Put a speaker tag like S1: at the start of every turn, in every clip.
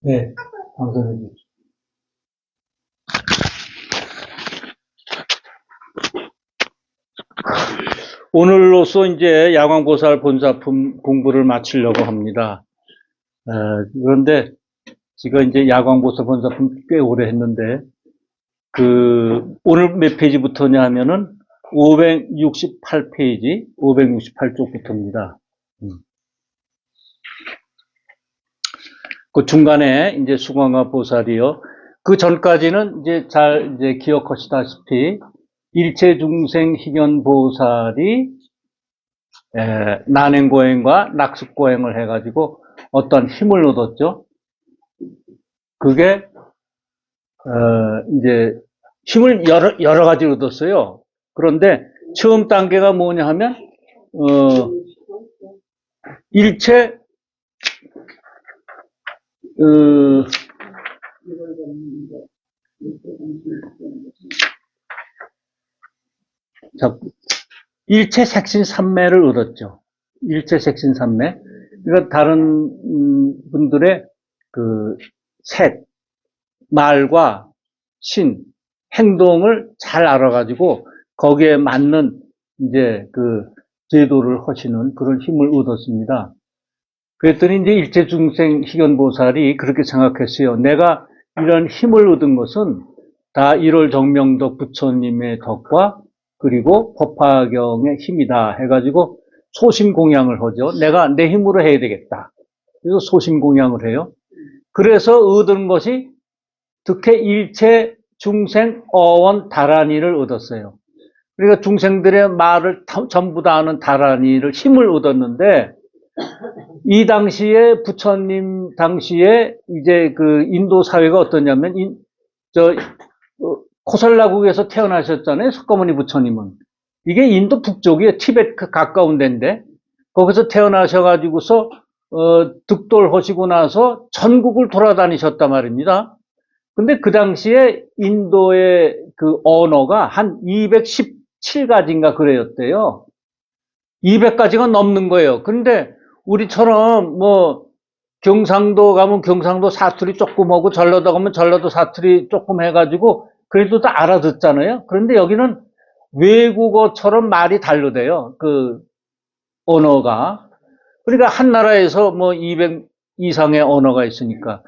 S1: 네, 방송해 주십시오. 오늘로써 이제 야광보살 본사품 공부를 마치려고 합니다. 그런데 제가 이제 야광보살 본사품 꽤 오래 했는데, 오늘 몇 페이지부터냐 하면은 568페이지, 568쪽부터입니다. 그 중간에 이제 수광화 보살이요. 그 전까지는 이제 기억하시다시피 일체중생 희견 보살이 난행고행과 낙습고행을 해가지고 어떤 힘을 얻었죠. 그게 이제 힘을 여러 가지로 얻었어요. 그런데 처음 단계가 뭐냐 하면 일체 일체 색신 삼매를 얻었죠. 일체 색신 삼매. 그러니까 다른 분들의 그 색, 말과 신, 행동을 잘 알아가지고 거기에 맞는 이제 그 제도를 하시는 그런 힘을 얻었습니다. 그랬더니 이제 일체중생 희견보살이 그렇게 생각했어요. 내가 이런 힘을 얻은 것은 다 1월 정명덕 부처님의 덕과 그리고 법화경의 힘이다 해가지고 소심공양을 하죠. 내가 내 힘으로 해야 되겠다. 그래서 소심공양을 해요. 그래서 얻은 것이 득해 일체 중생 어원 다란이를 얻었어요. 그러니까 중생들의 말을 전부 다 아는 다란이를 힘을 얻었는데 이 당시에 부처님 당시에 이제 그 인도 사회가 어떠냐면 코살라국에서 태어나셨잖아요. 석가모니 부처님은. 이게 인도 북쪽이에요. 티베트 가까운 데인데 거기서 태어나셔가지고서 득돌하시고 나서 전국을 돌아다니셨단 말입니다. 근데 그 당시에 인도의 그 언어가 한 217가지인가 그래였대요. 200가지가 넘는 거예요. 근데 우리처럼 뭐 경상도 가면 경상도 사투리 조금 하고 전라도 가면 전라도 사투리 조금 해가지고 그래도 다 알아듣잖아요. 그런데 여기는 외국어처럼 말이 다르대요. 그 언어가. 그러니까 한 나라에서 뭐 200 이상의 언어가 있으니까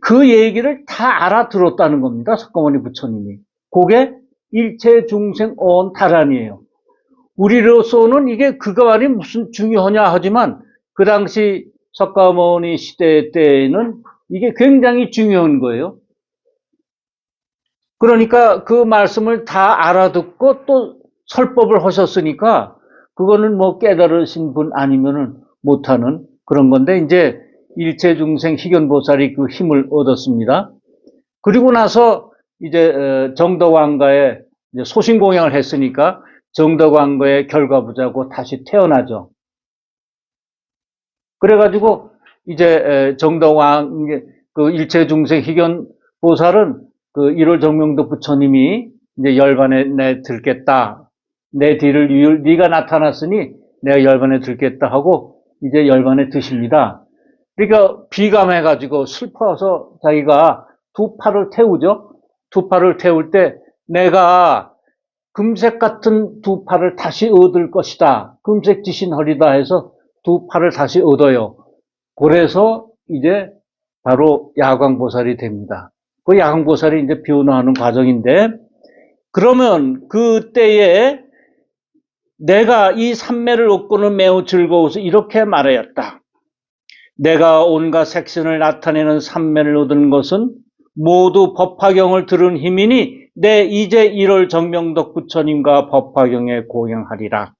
S1: 그 얘기를 다 알아들었다는 겁니다. 석가모니 부처님이. 그게 일체 중생 어원 다란이에요. 우리로서는 이게 그가 말이 무슨 중요하냐 하지만 그 당시 석가모니 시대 때에는 이게 굉장히 중요한 거예요. 그러니까 그 말씀을 다 알아듣고 또 설법을 하셨으니까 그거는 뭐 깨달으신 분 아니면은 못하는 그런 건데 이제 일체중생 희견보살이 그 힘을 얻었습니다. 그리고 나서 이제 정덕왕가에 소신공양을 했으니까 정덕왕가의 결과부자고 다시 태어나죠. 그래가지고 이제 정덕왕 그 일체중생 희견보살은 그 1월 정명도 부처님이 이제 열반에 내 들겠다. 내 뒤를 이을 네가 나타났으니 내가 열반에 들겠다 하고 이제 열반에 드십니다. 그러니까 비감해가지고 슬퍼서 자기가 두 팔을 태우죠. 두 팔을 태울 때 내가 금색 같은 두 팔을 다시 얻을 것이다. 금색 지신 허리다 해서 두 팔을 다시 얻어요. 그래서 이제 바로 야광보살이 됩니다. 그 야광보살이 이제 변화하는 과정인데 그러면 그때에 내가 이 삼매를 얻고는 매우 즐거워서 이렇게 말하였다. 내가 온갖 색신을 나타내는 삼매를 얻은 것은 모두 법화경을 들은 힘이니 내 이제 1월 정명덕 부처님과 법화경에 공양하리라.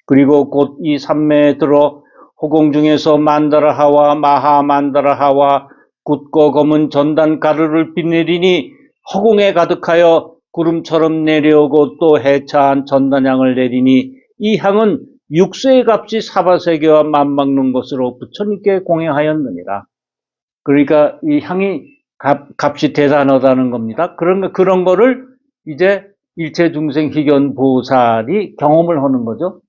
S1: 그리고 곧 이 삼매에 들어 호공 중에서 만다라하와 마하만다라하와 굳고 검은 전단 가루를 빛내리니 허공에 가득하여 구름처럼 내려오고 또 해차한 전단향을 내리니 이 향은 육수의 값이 사바세계와 맞먹는 것으로 부처님께 공양하였느니라. 그러니까 이 향이 값이 대단하다는 겁니다. 그런 거를 이제 일체중생 희견 보살이 경험을 하는 거죠.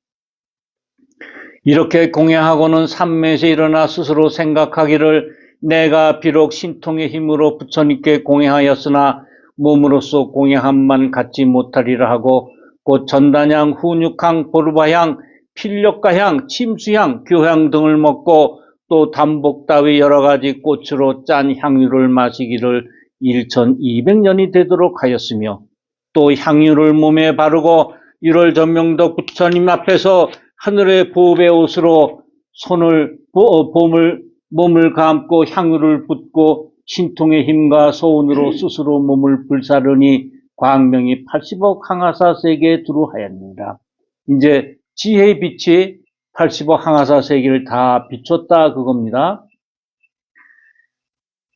S1: 이렇게 공양하고는 삼매에서 일어나 스스로 생각하기를 내가 비록 신통의 힘으로 부처님께 공양하였으나 몸으로서 공양함만 갖지 못하리라 하고 곧 전단향, 훈육향, 보르바향, 필력가향, 침수향, 교향 등을 먹고 또 담복 따위 여러 가지 꽃으로 짠 향유를 마시기를 1200년이 되도록 하였으며 또 향유를 몸에 바르고 1월 전명덕 부처님 앞에서 하늘의 보배 옷으로 몸을 감고 향유를 붓고 신통의 힘과 소운으로 스스로 몸을 불사르니 광명이 80억 항하사 세계에 두루하였느니라. 이제 지혜의 빛이 80억 항하사 세계를 다 비췄다 그겁니다.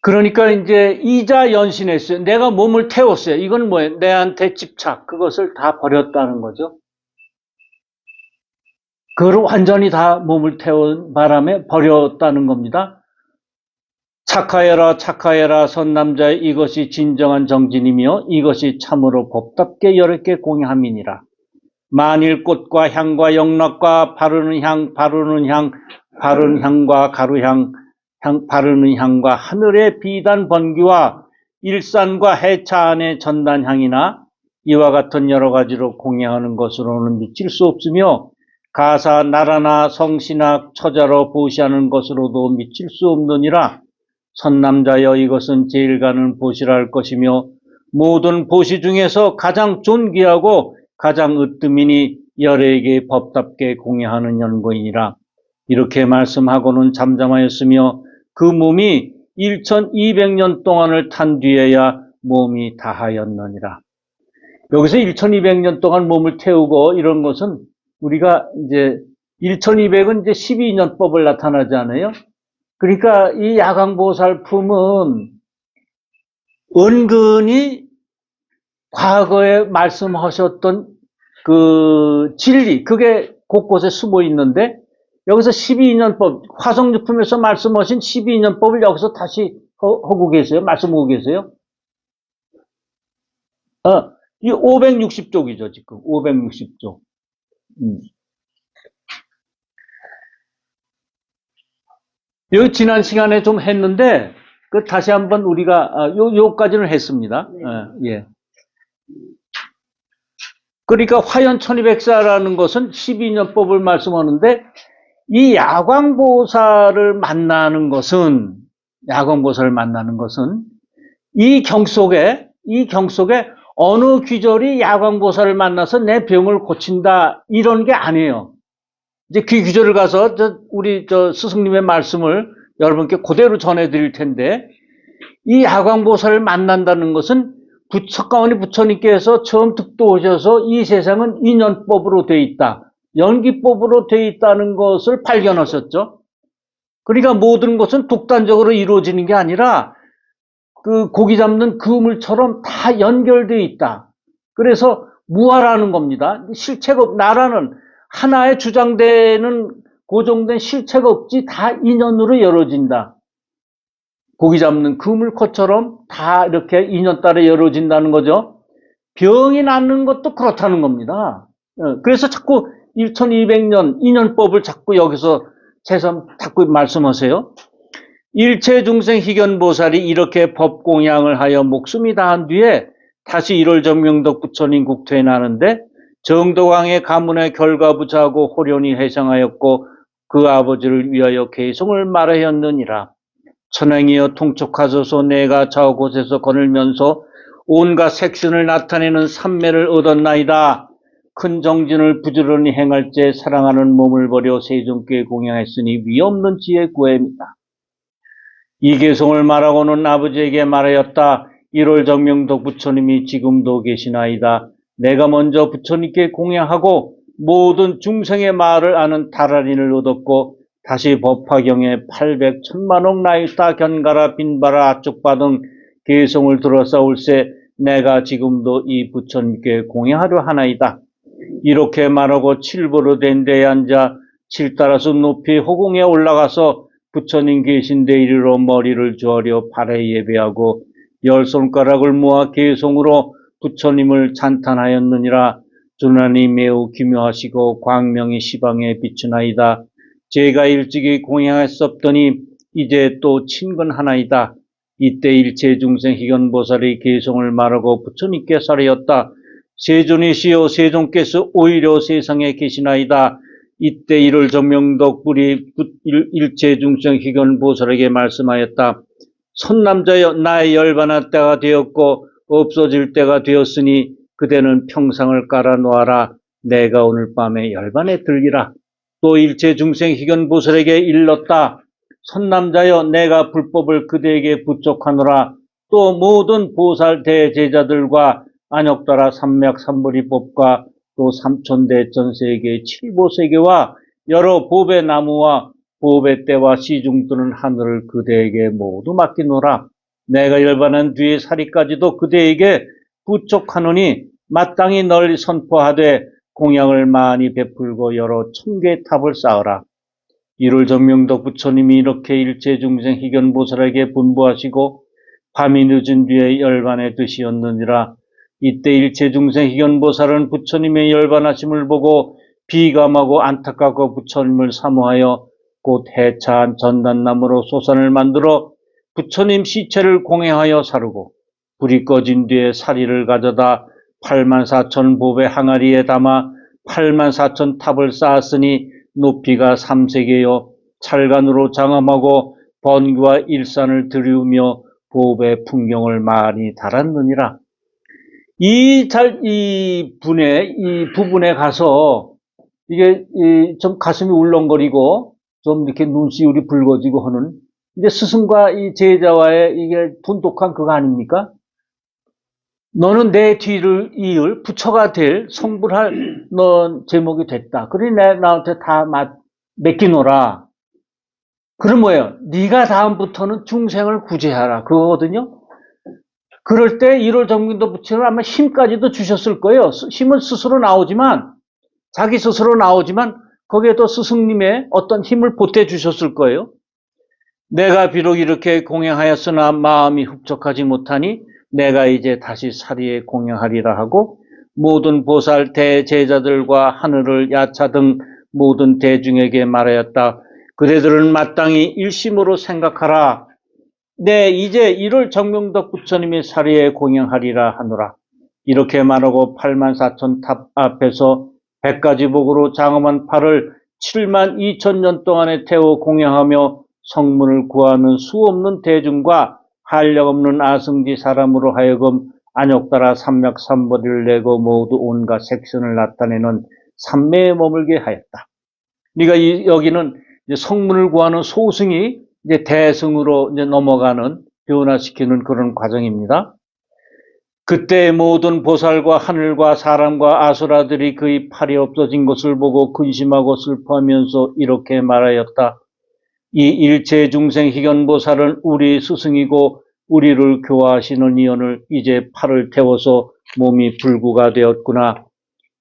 S1: 그러니까 이제 이자 연신했어요. 내가 몸을 태웠어요. 이건 뭐예요? 내한테 집착, 그것을 다 버렸다는 거죠. 그걸 완전히 다 몸을 태운 바람에 버렸다는 겁니다. 착하여라 착하여라 선남자의 이것이 진정한 정진이며 이것이 참으로 법답게 여럿게 공양함이니라. 만일 꽃과 향과 영락과 바르는 향과 가루향, 바르는 향과 하늘의 비단 번기와 일산과 해차 안의 전단향이나 이와 같은 여러 가지로 공양하는 것으로는 미칠 수 없으며 가사, 나라나 성신학, 처자로 보시하는 것으로도 미칠 수 없느니라. 선남자여 이것은 제일 가는 보시라 할 것이며 모든 보시 중에서 가장 존귀하고 가장 으뜸이니 열에게 법답게 공양하는 연고이니라. 이렇게 말씀하고는 잠잠하였으며 그 몸이 1200년 동안을 탄 뒤에야 몸이 다하였느니라. 여기서 1200년 동안 몸을 태우고 이런 것은 우리가 이제 1200은 이제 12년법을 나타나잖아요. 그러니까 이 야광보살품은 은근히 과거에 말씀하셨던 그 진리, 그게 곳곳에 숨어 있는데 여기서 12년법, 화성유품에서 말씀하신 12년법을 여기서 다시 하고 계세요. 말씀하고 계세요. 이 560쪽이죠, 지금. 560쪽. 여기 지난 시간에 좀 했는데, 그 다시 한번 우리가, 요까지는 했습니다. 예. 그러니까 화연 1200사라는 것은 12년법을 말씀하는데, 이 야광보살을 만나는 것은, 이 경 속에 어느 귀절이 야광보살을 만나서 내 병을 고친다, 이런 게 아니에요. 이제 그 귀절을 가서 우리 스승님의 말씀을 여러분께 그대로 전해드릴 텐데, 이 야광보살을 만난다는 것은 석가모니 부처님께서 처음 득도하셔서 이 세상은 인연법으로 돼 있다, 연기법으로 돼 있다는 것을 발견하셨죠. 그러니까 모든 것은 독단적으로 이루어지는 게 아니라 그 고기 잡는 그물처럼 다 연결되어 있다. 그래서 무아라는 겁니다. 실체가 나라는 하나의 주장되는 고정된 실체가 없지 다 인연으로 이루어진다. 고기 잡는 그물코처럼 다 이렇게 인연 따라 이루어진다는 거죠. 병이 낫는 것도 그렇다는 겁니다. 그래서 자꾸 1200년 인연법을 자꾸 여기서 자꾸 말씀하세요. 일체중생 희견보살이 이렇게 법공양을 하여 목숨이 다한 뒤에 다시 1월 전명덕 부처님 국토에 나는데 정도왕의 가문에 결과부자하고 호련히 회상하였고 그 아버지를 위하여 계송을 말하였느니라. 천행이여 통촉하소서. 내가 저곳에서 거닐면서 온갖 색신을 나타내는 삼매를 얻었나이다. 큰 정진을 부지런히 행할 때 사랑하는 몸을 버려 세존께 공양했으니 위없는 지혜 구해입니다. 이 계송을 말하고는 아버지에게 말하였다. 1월 정명덕 부처님이 지금도 계시나이다. 내가 먼저 부처님께 공양하고 모든 중생의 말을 아는 다라린을 얻었고 다시 법화경에 800, 1000만억 나이다 견가라 빈바라 아쪽바 등 계송을 들어싸울세 내가 지금도 이 부처님께 공양하려 하나이다. 이렇게 말하고 칠보로 된 데에 앉아 칠따라서 높이 호공에 올라가서 부처님 계신 데 이르러 머리를 저으려 발에 예배하고 10손가락을 모아 계송으로 부처님을 찬탄하였느니라. 주나니 매우 기묘하시고 광명이 시방에 비추나이다. 제가 일찍이 공양했었더니 이제 또 친근하나이다. 이때 일체중생 희견보살의 개성을 말하고 부처님께 살하였다. 세존이시여 세존께서 오히려 세상에 계시나이다. 이때 이를 정명덕 불이 일체중생 희견보살에게 말씀하였다. 선남자여 나의 열반할 때가 되었고 없어질 때가 되었으니 그대는 평상을 깔아 놓아라. 내가 오늘 밤에 열반에 들리라. 또 일체중생 희견보살에게 일렀다. 선남자여 내가 불법을 그대에게 부족하노라. 또 모든 보살 대제자들과 안역따라 삼맥삼보리법과 또 삼천대천세계 칠보세계와 여러 보배 나무와 보배 때와 시중 뜨는 하늘을 그대에게 모두 맡기노라. 내가 열반한 뒤에 사리까지도 그대에게 부족하노니 마땅히 널리 선포하되 공양을 많이 베풀고 여러 천개의 탑을 쌓으라. 이를 정명덕 부처님이 이렇게 일체중생 희견보살에게 분부하시고 밤이 늦은 뒤에 열반에 드시었느니라. 이때 일체중생 희견보살은 부처님의 열반하심을 보고 비감하고 안타깝고 부처님을 사모하여 곧 해차한 전단나무로 소산을 만들어 부처님 시체를 공양하여 사르고 불이 꺼진 뒤에 사리를 가져다 84,000 보배 항아리에 담아 84,000 탑을 쌓았으니 높이가 3세계여 찰간으로 장엄하고 번개와 일산을 들이우며 보배 풍경을 많이 달았느니라. 이 부분에 가서 이게 좀 가슴이 울렁거리고 좀 이렇게 눈시울이 붉어지고 하는 이제 스승과 이 제자와의 이게 돈독한 그거 아닙니까? 너는 내 뒤를 이을 부처가 될 성불할 넌 제목이 됐다. 그러니 나한테 다 맡기노라. 그럼 뭐예요? 네가 다음부터는 중생을 구제하라. 그거거든요. 그럴 때 1월 정민도 부처는 아마 힘까지도 주셨을 거예요. 힘은 스스로 나오지만 자기 스스로 나오지만 거기에도 스승님의 어떤 힘을 보태 주셨을 거예요. 내가 비록 이렇게 공양하였으나 마음이 흡족하지 못하니 내가 이제 다시 사리에 공양하리라 하고 모든 보살 대제자들과 하늘을 야차 등 모든 대중에게 말하였다. 그대들은 마땅히 일심으로 생각하라. 네, 이제 1월 정명덕 부처님의 사리에 공양하리라 하노라. 이렇게 말하고 84,000 탑 앞에서 100가지 복으로 장엄한 팔을 72,000년 동안에 태워 공양하며 성문을 구하는 수없는 대중과 한량없는 아승지 사람으로 하여금 안욕따라 삼맥삼보리를 내고 모두 온갖 색선을 나타내는 삼매에 머물게 하였다. 그러니까 여기는 이제 성문을 구하는 소승이 이제 대승으로 이제 넘어가는 변화시키는 그런 과정입니다. 그때 모든 보살과 하늘과 사람과 아수라들이 그의 팔이 없어진 것을 보고 근심하고 슬퍼하면서 이렇게 말하였다. 이 일체중생 희견보살은 우리 스승이고 우리를 교화하시는 이언을 이제 팔을 태워서 몸이 불구가 되었구나.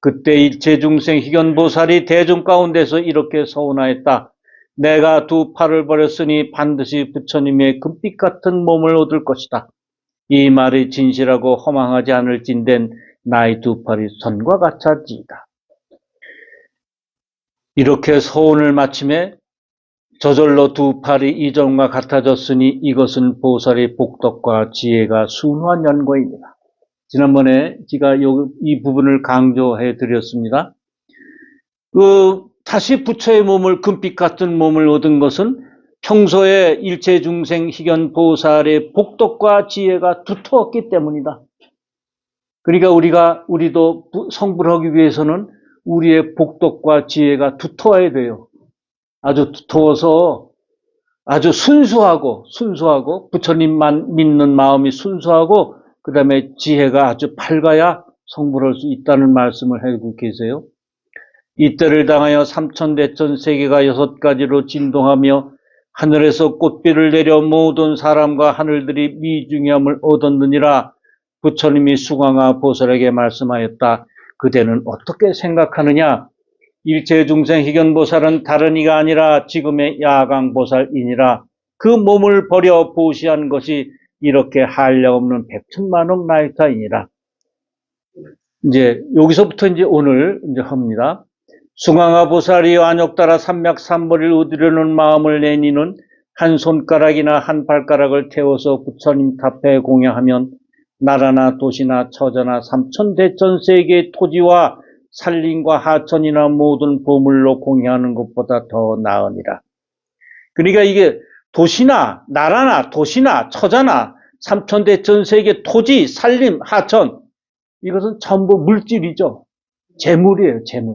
S1: 그때 일체중생 희견보살이 대중 가운데서 이렇게 서운하였다. 내가 두 팔을 버렸으니 반드시 부처님의 금빛 같은 몸을 얻을 것이다. 이 말이 진실하고 허망하지 않을진된 나의 두 팔이 선과 같았지이다. 이렇게 서운을 마침에 저절로 두 팔이 이전과 같아졌으니 이것은 보살의 복덕과 지혜가 순후한 연고입니다. 지난번에 제가 이 부분을 강조해 드렸습니다. 다시 부처의 몸을 금빛 같은 몸을 얻은 것은 평소에 일체중생 희견 보살의 복덕과 지혜가 두터웠기 때문이다. 그러니까 우리도 성불하기 위해서는 우리의 복덕과 지혜가 두터워야 돼요. 아주 두터워서 아주 순수하고 부처님만 믿는 마음이 순수하고 그 다음에 지혜가 아주 밝아야 성불할 수 있다는 말씀을 해주고 계세요. 이때를 당하여 삼천대천 세계가 6가지로 진동하며 하늘에서 꽃비를 내려 모든 사람과 하늘들이 미중함을 얻었느니라. 부처님이 수광화 보살에게 말씀하였다. 그대는 어떻게 생각하느냐? 일체중생 희견보살은 다른 이가 아니라 지금의 야광보살이니라. 그 몸을 버려 보시한 것이 이렇게 한량없는 백천만억 나이타이니라. 이제 여기서부터 이제 오늘 이제 합니다. 숭앙화 보살이 안욕따라 삼맥삼보리를 얻으려는 마음을 내니는 한 손가락이나 한 발가락을 태워서 부처님 탑에 공양하면 나라나 도시나 처자나 삼천대천 세계의 토지와 산림과 하천이나 모든 보물로 공양하는 것보다 더 나으니라. 그러니까 이게 도시나 나라나 도시나 처자나 삼천대천 세계 토지, 산림, 하천, 이것은 전부 물질이죠. 재물이에요, 재물.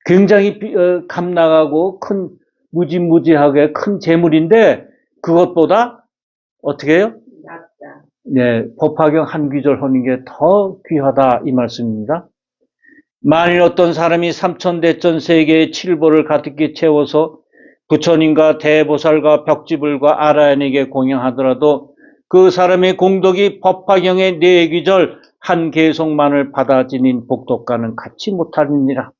S1: 굉장히 값나가고 큰 무지무지하게 큰 재물인데 그것보다 어떻게 해요?
S2: 낫다.
S1: 네, 법화경 한 귀절 하는 게 더 귀하다 이 말씀입니다. 만일 어떤 사람이 삼천대천 세계의 칠보를 가득히 채워서 부처님과 대보살과 벽지불과 아라한에게 공양하더라도 그 사람의 공덕이 법화경의 네 귀절 한 개송만을 받아 지닌 복덕과는 같이 못하느니라.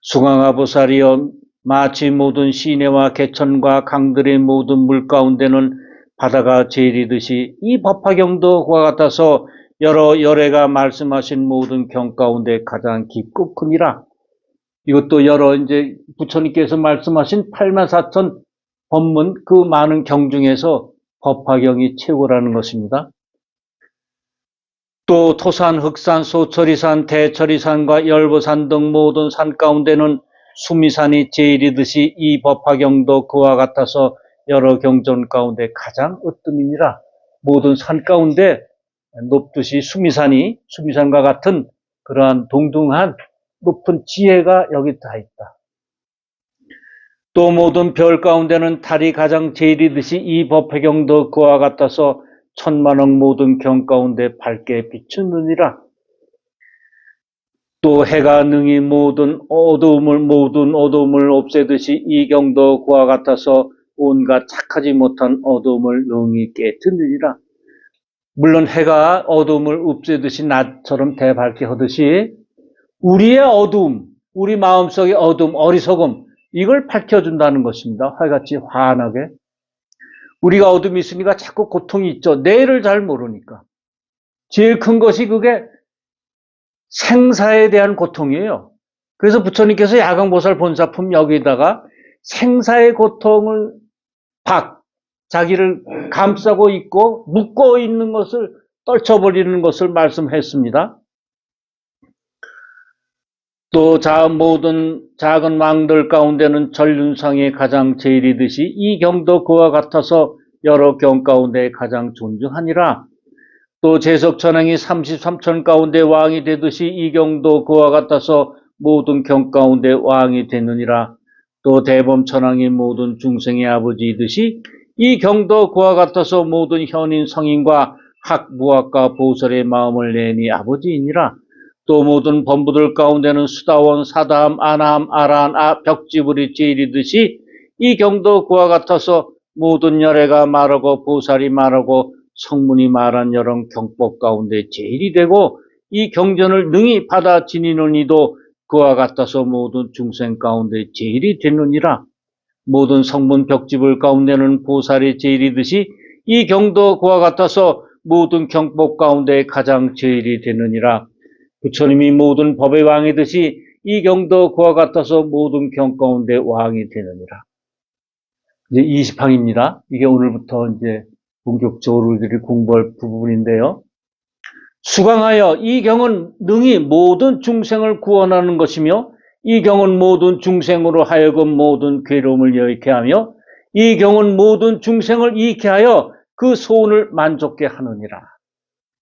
S1: 수강아 보살이여 마치 모든 시내와 개천과 강들의 모든 물 가운데는 바다가 제일이듯이 이 법화경도 그와 같아서 여러 열애가 말씀하신 모든 경 가운데 가장 깊고 크니라. 이것도 여러 이제 부처님께서 말씀하신 84,000 법문 그 많은 경 중에서 법화경이 최고라는 것입니다. 또 토산, 흑산, 소철이산, 대철이산과 열보산 등 모든 산 가운데는 수미산이 제일이듯이 이 법화경도 그와 같아서 여러 경전 가운데 가장 으뜸이니라. 모든 산 가운데 높듯이 수미산과 같은 그러한 동등한 높은 지혜가 여기 다 있다. 또 모든 별 가운데는 달이 가장 제일이듯이 이 법화경도 그와 같아서 천만억 모든 경 가운데 밝게 비추느니라. 또 해가 능히 모든 어두움을 없애듯이 이 경도 그와 같아서 온갖 착하지 못한 어두움을 능히 깨뜨리니라. 물론 해가 어두움을 없애듯이 낮처럼 대밝게 하듯이 우리의 어두움, 우리 마음속의 어두움, 어리석음 이걸 밝혀준다는 것입니다. 활같이 환하게. 우리가 어둠이 있으니까 자꾸 고통이 있죠. 내일을 잘 모르니까. 제일 큰 것이 그게 생사에 대한 고통이에요. 그래서 부처님께서 야광보살 본사품 여기다가 생사의 고통을 자기를 감싸고 있고 묶고 있는 것을 떨쳐버리는 것을 말씀했습니다. 또 모든 작은 왕들 가운데는 전륜상이 가장 제일이듯이 이 경도 그와 같아서 여러 경 가운데 가장 존중하니라. 또 제석천왕이 33천 가운데 왕이 되듯이 이 경도 그와 같아서 모든 경 가운데 왕이 되느니라. 또 대범천왕이 모든 중생의 아버지이듯이 이 경도 그와 같아서 모든 현인 성인과 학무학과 보살의 마음을 내니 아버지이니라. 또 모든 범부들 가운데는 수다원, 사다함, 아나함, 아라한, 벽지불이 제일이듯이 이 경도 그와 같아서 모든 열애가 말하고 보살이 말하고 성문이 말한 여러 경법 가운데 제일이 되고 이 경전을 능히 받아 지니는 이도 그와 같아서 모든 중생 가운데 제일이 되느니라. 모든 성문 벽지불 가운데는 보살이 제일이듯이 이 경도 그와 같아서 모든 경법 가운데 가장 제일이 되느니라. 부처님이 모든 법의 왕이듯이 이 경도 그와 같아서 모든 경 가운데 왕이 되느니라. 이제 20항입니다. 이게 오늘부터 이제 본격적으로 우리들이 공부할 부분인데요. 수강하여 이 경은 능히 모든 중생을 구원하는 것이며 이 경은 모든 중생으로 하여금 모든 괴로움을 여의게 하며 이 경은 모든 중생을 이익게 하여 그 소원을 만족게 하느니라.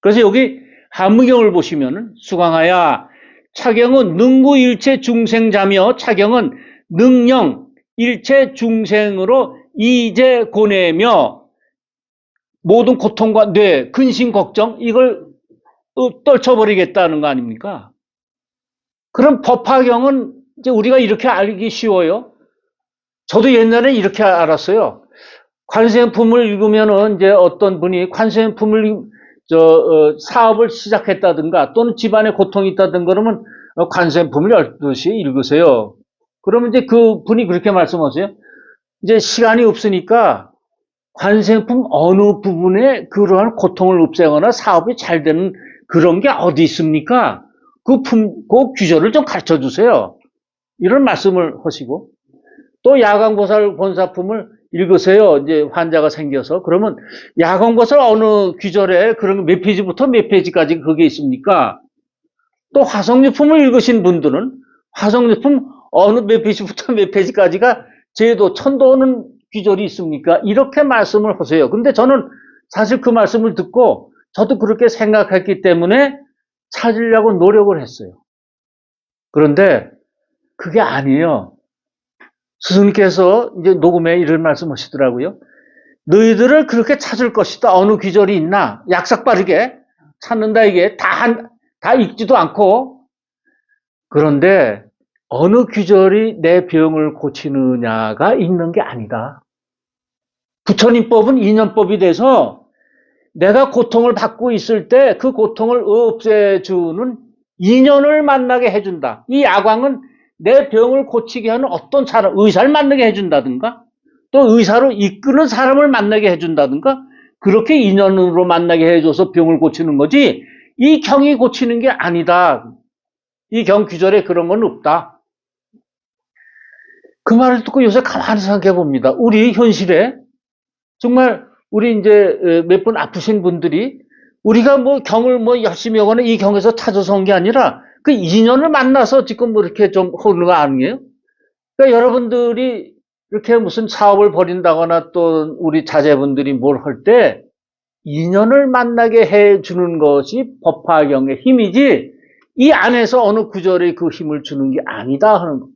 S1: 그래서 여기 한무경을 보시면은 수강하여 차경은 능구일체 중생자며 차경은 능령 일체 중생으로 이제 고뇌며 모든 고통과 뇌, 근심, 걱정 이걸 떨쳐버리겠다는 거 아닙니까? 그럼 법화경은 이제 우리가 이렇게 알기 쉬워요. 저도 옛날에 이렇게 알았어요. 관세음품을 읽으면은 이제 어떤 분이 관세음품을 사업을 시작했다든가 또는 집안에 고통이 있다든가 그러면 관세음품을 12시에 읽으세요. 그러면 이제 그 분이 그렇게 말씀하세요. 이제 시간이 없으니까 관세음품 어느 부분에 그러한 고통을 없애거나 사업이 잘 되는 그런 게 어디 있습니까? 그 규절을 좀 가르쳐 주세요. 이런 말씀을 하시고 또 야광보살 본사품을 읽으세요. 이제 환자가 생겨서. 그러면 야광버섯 어느 귀절에 그런 몇 페이지부터 몇 페이지까지 그게 있습니까? 또 화성유품을 읽으신 분들은 화성유품 어느 몇 페이지부터 몇 페이지까지가 제도 천도는 귀절이 있습니까? 이렇게 말씀을 하세요. 근데 저는 사실 그 말씀을 듣고 저도 그렇게 생각했기 때문에 찾으려고 노력을 했어요. 그런데 그게 아니에요. 스승님께서 이제 녹음에 이런 말씀 하시더라고요. 너희들을 그렇게 찾을 것이다. 어느 귀절이 있나? 약삭 빠르게 찾는다 이게 다 읽지도 않고. 그런데 어느 귀절이 내 병을 고치느냐가 읽는 게 아니다. 부처님법은 인연법이 돼서 내가 고통을 받고 있을 때 그 고통을 없애주는 인연을 만나게 해준다. 이 야광은 내 병을 고치게 하는 어떤 사람, 의사를 만나게 해준다든가 또 의사로 이끄는 사람을 만나게 해준다든가 그렇게 인연으로 만나게 해줘서 병을 고치는 거지 이 경이 고치는 게 아니다. 이 경 귀절에 그런 건 없다. 그 말을 듣고 요새 가만히 생각해 봅니다. 우리 현실에 정말 우리 이제 몇 분 아프신 분들이 우리가 뭐 경을 뭐 열심히 하거나 이 경에서 찾아서 온 게 아니라 그 인연을 만나서 지금 뭐 이렇게 좀 하는 거 아니에요? 그러니까 여러분들이 이렇게 무슨 사업을 벌인다거나 또 우리 자제분들이 뭘 할 때 인연을 만나게 해주는 것이 법화경의 힘이지 이 안에서 어느 구절에 그 힘을 주는 게 아니다 하는 거.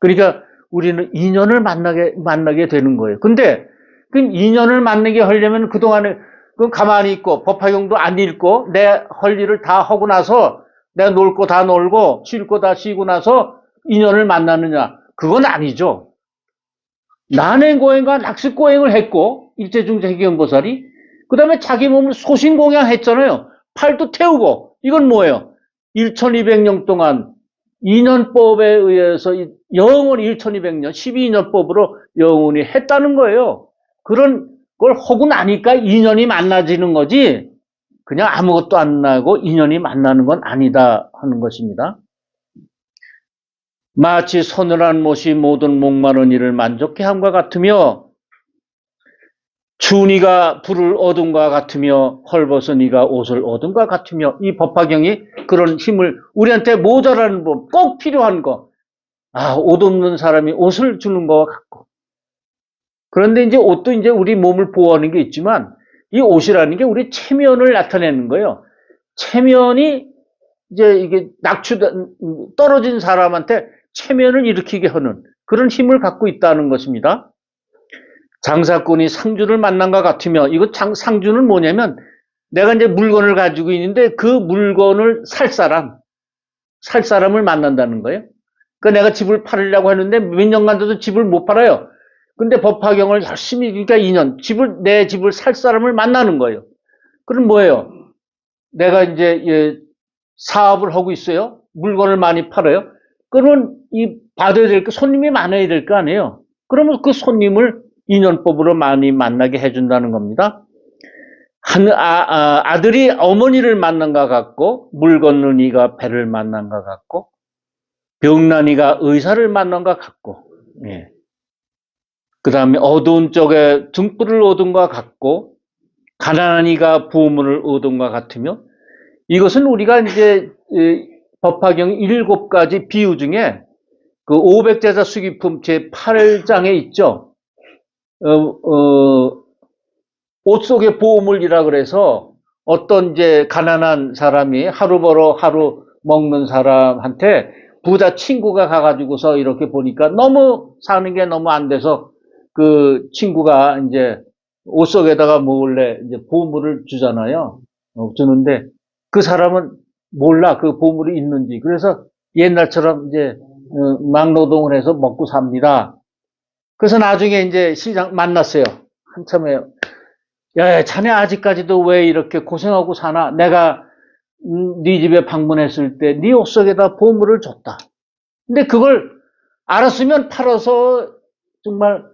S1: 그러니까 우리는 인연을 만나게 되는 거예요. 근데 그 인연을 만나게 하려면 그동안에 그 가만히 있고 법화경도 안 읽고 내 할 일을 다 하고 나서 내가 놀 거 다 놀고 쉴 거 다 쉬고 나서 인연을 만나느냐? 그건 아니죠. 난행고행과 낙습고행을 했고 일제중생기경보살이 그 다음에 자기 몸을 소신공양했잖아요. 팔도 태우고 이건 뭐예요? 1200년 동안 인연법에 의해서 영원히 1200년 12인연법으로 영원히 했다는 거예요. 그런 걸 하고 나니까 인연이 만나지는 거지 그냥 아무것도 안 나고 인연이 만나는 건 아니다 하는 것입니다. 마치 서늘한 못이 모든 목마른 이를 만족케 함과 같으며 추운 이가 불을 얻음과 같으며 헐벗은 이가 옷을 얻음과 같으며 이 법화경이 그런 힘을 우리한테 모자라는 법, 꼭 필요한 거. 옷 없는 사람이 옷을 주는 것과 같고. 그런데 이제 옷도 이제 우리 몸을 보호하는 게 있지만 이 옷이라는 게 우리 체면을 나타내는 거예요. 체면이 이제 이게 떨어진 사람한테 체면을 일으키게 하는 그런 힘을 갖고 있다는 것입니다. 장사꾼이 상주를 만난 것 같으며 이거 상주는 뭐냐면 내가 이제 물건을 가지고 있는데 그 물건을 살 사람을 만난다는 거예요. 그러니까 내가 집을 팔으려고 했는데 몇 년간도 집을 못 팔아요. 근데 법화경을 열심히 그러니까 2년 내 집을 살 사람을 만나는 거예요. 그럼 뭐예요? 내가 이제 사업을 하고 있어요. 물건을 많이 팔아요. 그러면 받아야 될 손님이 많아야 될 거 아니에요. 그러면 그 손님을 인연법으로 많이 만나게 해준다는 겁니다. 아들이 어머니를 만난 것 같고 물 건넌 이가 배를 만난 것 같고 병난 이가 의사를 만난 것 같고 예. 그 다음에 어두운 쪽에 등불을 얻은 것 같고 가난한 이가 부모를 얻은 것 같으며 이것은 우리가 이제 법화경 7가지 비유 중에 그 500제자 수기품 제8장에 있죠. 옷 속의 보물이라 그래서 어떤 이제 가난한 사람이 하루 벌어 하루 먹는 사람한테 부자 친구가 가가지고서 이렇게 보니까 너무 사는 게 너무 안 돼서 그 친구가 이제 옷 속에다가 몰래 이제 보물을 주잖아요. 주는데 그 사람은 몰라 그 보물이 있는지. 그래서 옛날처럼 이제 막노동을 해서 먹고 삽니다. 그래서 나중에 이제 시장 만났어요. 한참에 야, 자네 아직까지도 왜 이렇게 고생하고 사나? 내가 네 집에 방문했을 때 네 옷 속에다 보물을 줬다. 근데 그걸 알았으면 팔아서 정말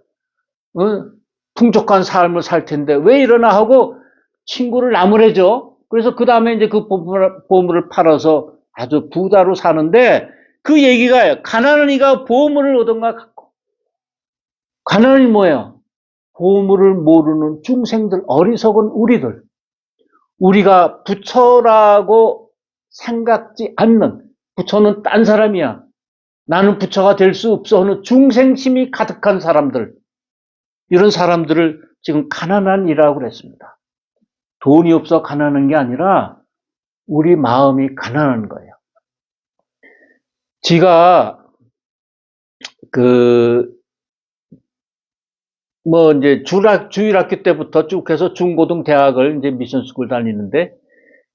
S1: 풍족한 삶을 살 텐데 왜 이러나 하고 친구를 나무래죠. 그래서 그 다음에 이제 그 보물을 팔아서 아주 부자로 사는데 그 얘기가 가난한 이가 보물을 얻은 것 같고 가난이 뭐예요? 보물을 모르는 중생들, 어리석은 우리들. 우리가 부처라고 생각지 않는, 부처는 딴 사람이야. 나는 부처가 될 수 없어 하는 중생심이 가득한 사람들. 이런 사람들을 지금 가난한 이라고 그랬습니다. 돈이 없어 가난한 게 아니라 우리 마음이 가난한 거예요. 제가 이제 주일학교 때부터 쭉 해서 중고등 대학을 이제 미션스쿨 다니는데,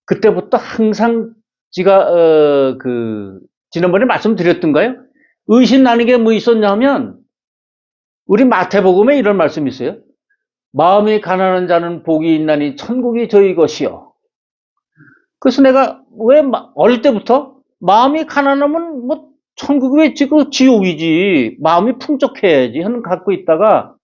S1: 그때부터 항상 제가, 지난번에 말씀드렸던가요? 의심 나는 게 뭐 있었냐면, 우리 마태복음에 이런 말씀이 있어요. 마음이 가난한 자는 복이 있나니 천국이 저희 것이요. 그래서 내가 왜 어릴 때부터 마음이 가난하면 뭐 천국이 왜 지옥이지, 마음이 풍족해야지 하는 갖고 있다가,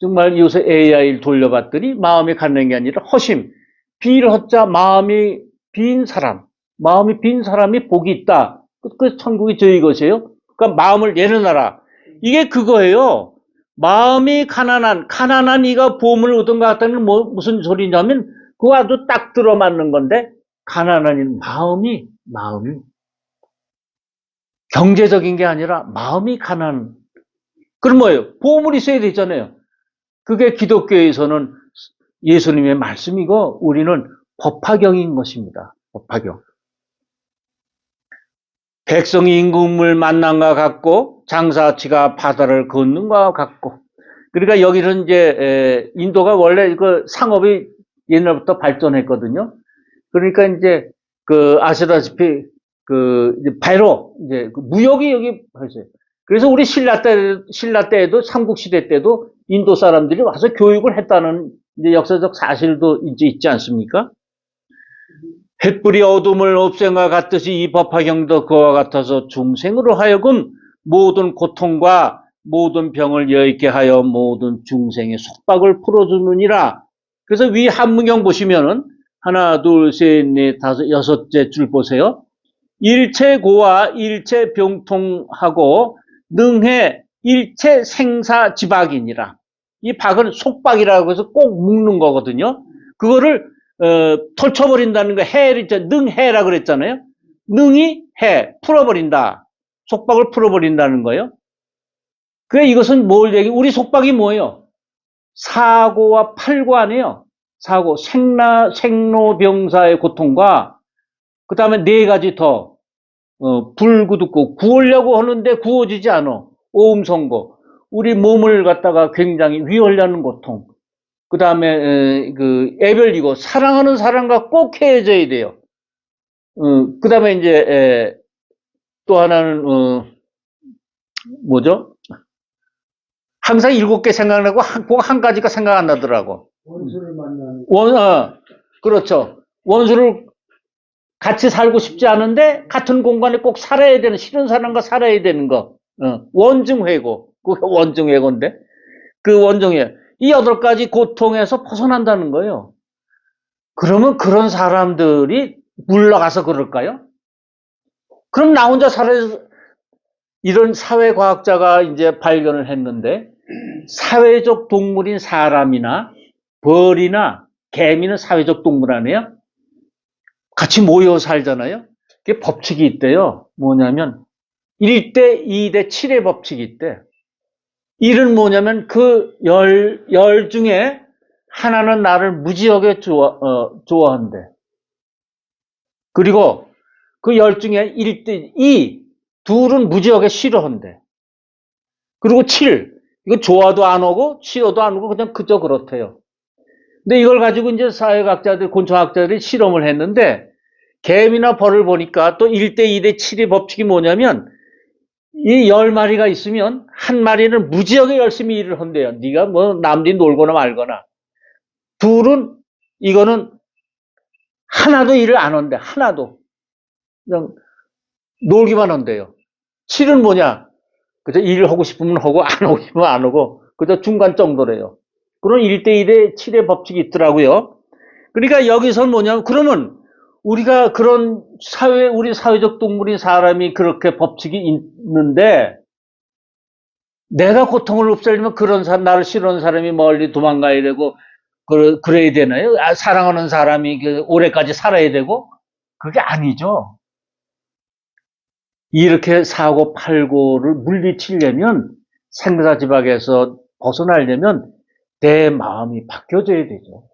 S1: 정말 요새 AI를 돌려봤더니 마음이 가난한 게 아니라 허심, 빌허자 마음이 빈 사람이 복이 있다. 그 천국이 저희 것이에요. 그러니까 마음을 예는하라. 이게 그거예요. 마음이 가난한 이가 보물을 얻은 것 같다는 무슨 소리냐면, 그거 아주 딱 들어맞는 건데, 가난한 이는 마음이 경제적인 게 아니라 마음이 가난. 그럼 뭐예요? 보물이 있어야 되잖아요. 그게 기독교에서는 예수님의 말씀이고, 우리는 법화경인 것입니다. 법화경. 백성이 임금을 만난과 같고 장사치가 바다를 걷는 것과 같고. 그러니까 여기는 이제 인도가 원래 그 상업이 옛날부터 발전했거든요. 그러니까 이제 아시다시피 이제 배로 이제 무역이 여기 있어요. 그래서 우리 신라 때에도 삼국시대 때도 인도 사람들이 와서 교육을 했다는 이제 역사적 사실도 이제 있지 않습니까? 횃불이 어둠을 없앤과 같듯이 이 법화경도 그와 같아서 중생으로 하여금 모든 고통과 모든 병을 여있게 하여 모든 중생의 속박을 풀어주느니라. 그래서 위 한문경 보시면은 하나, 둘, 셋, 넷, 다섯, 여섯째 줄 보세요. 일체 고와 일체 병통하고 능해 일체 생사지박이니라. 이 박은 속박이라고 해서 꼭 묶는 거거든요. 그거를 털쳐버린다는 거. 해를 능해라 그랬잖아요. 능이 해, 풀어버린다. 속박을 풀어버린다는 거예요. 그래, 이것은 우리 속박이 뭐예요? 사고와 팔관이에요. 사고, 생로병사의 고통과, 그 다음에 네 가지 더, 불구듣고 구하려고 하는데 구워지지 않아. 오음선고. 우리 몸을 갖다가 굉장히 위하려는 고통. 그 다음에, 애별이고, 사랑하는 사람과 꼭 헤어져야 돼요. 그 다음에 이제, 또 하나는, 뭐죠? 항상 7개 생각나고, 꼭 한 가지가 생각 안 나더라고.
S2: 원수를 만나는.
S1: 그렇죠. 원수를 같이 살고 싶지 않은데, 같은 공간에 꼭 살아야 되는, 싫은 사람과 살아야 되는 거. 원증회고. 그게 원증회고인데. 그 원증회. 이 8가지 고통에서 벗어난다는 거예요. 그러면 그런 사람들이 물러가서 그럴까요? 그럼 나 혼자 이런 사회과학자가 이제 발견을 했는데, 사회적 동물인 사람이나 벌이나 개미는 사회적 동물 아니에요? 같이 모여 살잖아요? 그게 법칙이 있대요. 뭐냐면, 1대 2대 7의 법칙이 있대. 1은 뭐냐면 그 열 중에 하나는 나를 무지하게 좋아한대. 그리고 그 10 중에 1대 2, 둘은 무지하게 싫어한대. 그리고 7, 이거 좋아도 안 오고 싫어도 안 오고 그냥 그저 그렇대요. 근데 이걸 가지고 이제 사회학자들, 곤충학자들이 실험을 했는데, 개미나 벌을 보니까 또 1대 2대 7의 법칙이 뭐냐면, 이 10마리가 있으면 한 마리는 무지하게 열심히 일을 한대요. 네가 뭐 남들이 놀거나 말거나. 둘은 이거는 하나도 일을 안 한대. 하나도. 그냥 놀기만 한대요. 7은 뭐냐? 그저 일을 하고 싶으면 하고 안 하고 싶으면 안 하고 그저 중간 정도래요. 그런 1대 1대 7의 법칙이 있더라고요. 그러니까 여기서 뭐냐면, 그러면 우리가 그런 우리 사회적 동물인 사람이 그렇게 법칙이 있는데, 내가 고통을 없애려면 그런 사람, 나를 싫어하는 사람이 멀리 도망가야 되고, 그래야 되나요? 사랑하는 사람이 오래까지 살아야 되고? 그게 아니죠. 이렇게 사고 팔고를 물리치려면, 생사지박에서 벗어나려면 내 마음이 바뀌어져야 되죠.